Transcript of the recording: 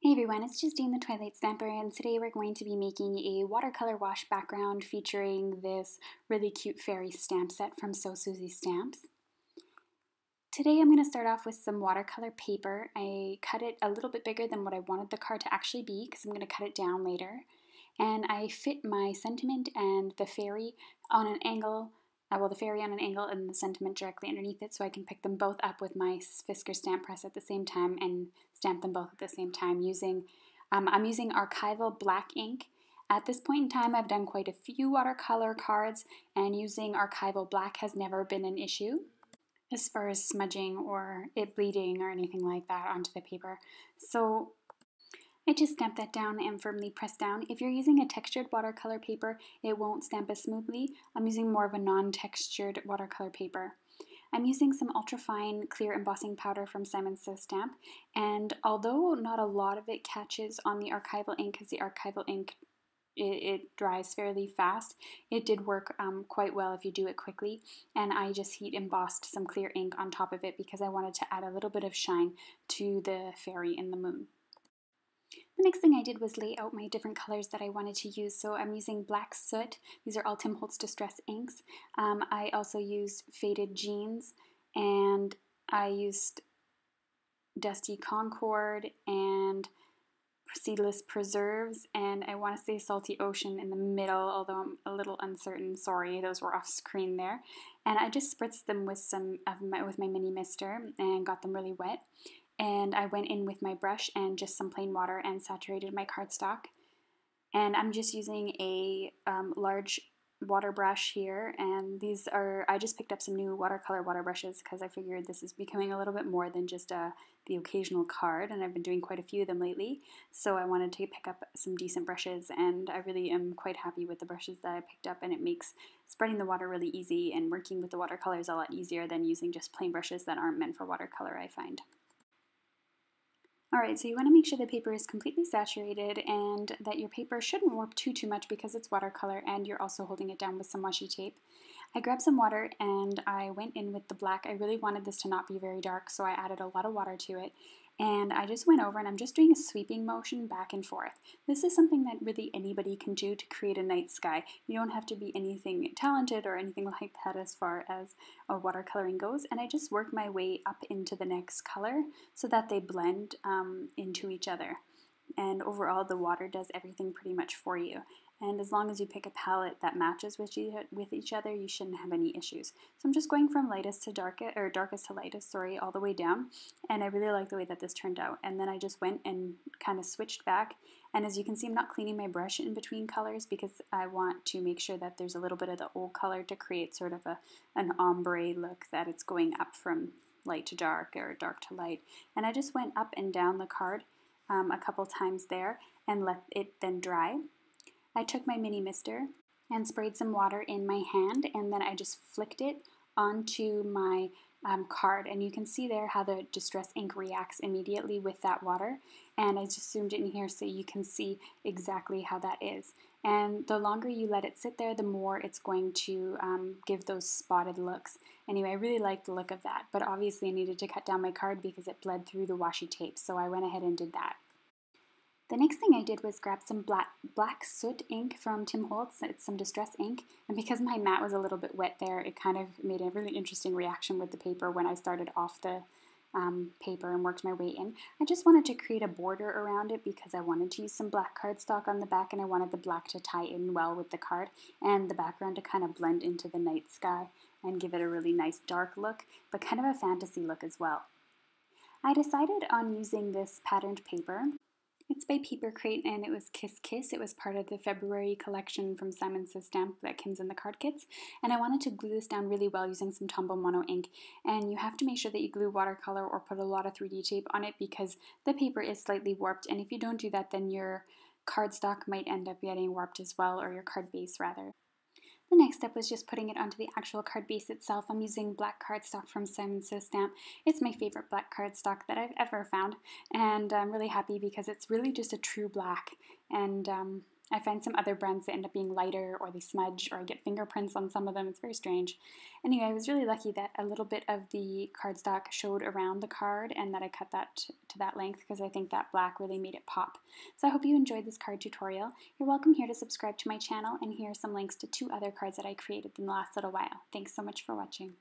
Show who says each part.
Speaker 1: Hey everyone, it's Justine the Twilight Stamper, and today we're going to be making a watercolor wash background featuring this really cute fairy stamp set from Suzy Stamps. Today I'm going to start off with some watercolor paper. I cut it a little bit bigger than what I wanted the card to actually be because I'm going to cut it down later. And I fit my sentiment and the fairy on an angle, the fairy on an angle and the sentiment directly underneath it, so I can pick them both up with my Fisker stamp press at the same time and stamp them both at the same time using, I'm using archival black ink. At this point in time, I've done quite a few watercolor cards, and using archival black has never been an issue as far as smudging or it bleeding or anything like that onto the paper. So I just stamp that down and firmly press down. If you're using a textured watercolor paper, it won't stamp as smoothly. I'm using more of a non-textured watercolor paper. I'm using some ultrafine clear embossing powder from Simon Says Stamp, and although not a lot of it catches on the archival ink, because the archival ink it dries fairly fast, it did work quite well if you do it quickly, and I just heat embossed some clear ink on top of it because I wanted to add a little bit of shine to the fairy in the moon. The next thing I did was lay out my different colors that I wanted to use. So I'm using Black Soot. These are all Tim Holtz Distress inks. I also used Faded Jeans, and I used Dusty Concord and Seedless Preserves, and I want to say Salty Ocean in the middle, although I'm a little uncertain. Sorry, those were off screen there. And I just spritzed them with with my mini mister and got them really wet. And I went in with my brush and just some plain water and saturated my cardstock. And I'm just using a large water brush here, and these are, I just picked up some new watercolor water brushes because I figured this is becoming a little bit more than just the occasional card, and I've been doing quite a few of them lately, so I wanted to pick up some decent brushes, and I really am quite happy with the brushes that I picked up, and it makes spreading the water really easy, and working with the watercolors a lot easier than using just plain brushes that aren't meant for watercolor, I find. Alright, so you want to make sure the paper is completely saturated and that your paper shouldn't warp too much because it's watercolor and you're also holding it down with some washi tape. I grabbed some water and I went in with the black. I really wanted this to not be very dark, so I added a lot of water to it. And I just went over and I'm just doing a sweeping motion back and forth. This is something that really anybody can do to create a night sky. You don't have to be anything talented or anything like that as far as watercoloring goes. And I just work my way up into the next color so that they blend into each other. And overall, the water does everything pretty much for you. And as long as you pick a palette that matches with each other, you shouldn't have any issues. So I'm just going from lightest to darkest, or darkest to lightest, sorry, all the way down. And I really like the way that this turned out. And then I just went and kind of switched back. And as you can see, I'm not cleaning my brush in between colors because I want to make sure that there's a little bit of the old color to create sort of an ombre look, that it's going up from light to dark or dark to light. And I just went up and down the card a couple times there and let it then dry. I took my mini mister and sprayed some water in my hand, and then I just flicked it onto my card, and you can see there how the distress ink reacts immediately with that water, and I just zoomed in here so you can see exactly how that is. And the longer you let it sit there, the more it's going to give those spotted looks. Anyway, I really like the look of that, but obviously I needed to cut down my card because it bled through the washi tape, so I went ahead and did that. The next thing I did was grab some black soot ink from Tim Holtz. It's some distress ink, and because my mat was a little bit wet there, it kind of made a really interesting reaction with the paper when I started off the paper and worked my way in. I just wanted to create a border around it because I wanted to use some black cardstock on the back, and I wanted the black to tie in well with the card and the background to kind of blend into the night sky and give it a really nice dark look, but kind of a fantasy look as well. I decided on using this patterned paper. It's by Paper Crate, and it was Kiss Kiss. It was part of the February collection from Simon Says Stamp that comes in the card kits. And I wanted to glue this down really well using some Tombow Mono ink. And you have to make sure that you glue watercolor or put a lot of 3D tape on it because the paper is slightly warped. And if you don't do that, then your cardstock might end up getting warped as well, or your card base rather. The next step was just putting it onto the actual card base itself. I'm using black cardstock from Simon Says Stamp. It's my favorite black cardstock that I've ever found, and I'm really happy because it's really just a true black, and I find some other brands that end up being lighter or they smudge or I get fingerprints on some of them. It's very strange. Anyway, I was really lucky that a little bit of the cardstock showed around the card and that I cut that to that length because I think that black really made it pop. So I hope you enjoyed this card tutorial. You're welcome here to subscribe to my channel, and here are some links to 2 other cards that I created in the last little while. Thanks so much for watching.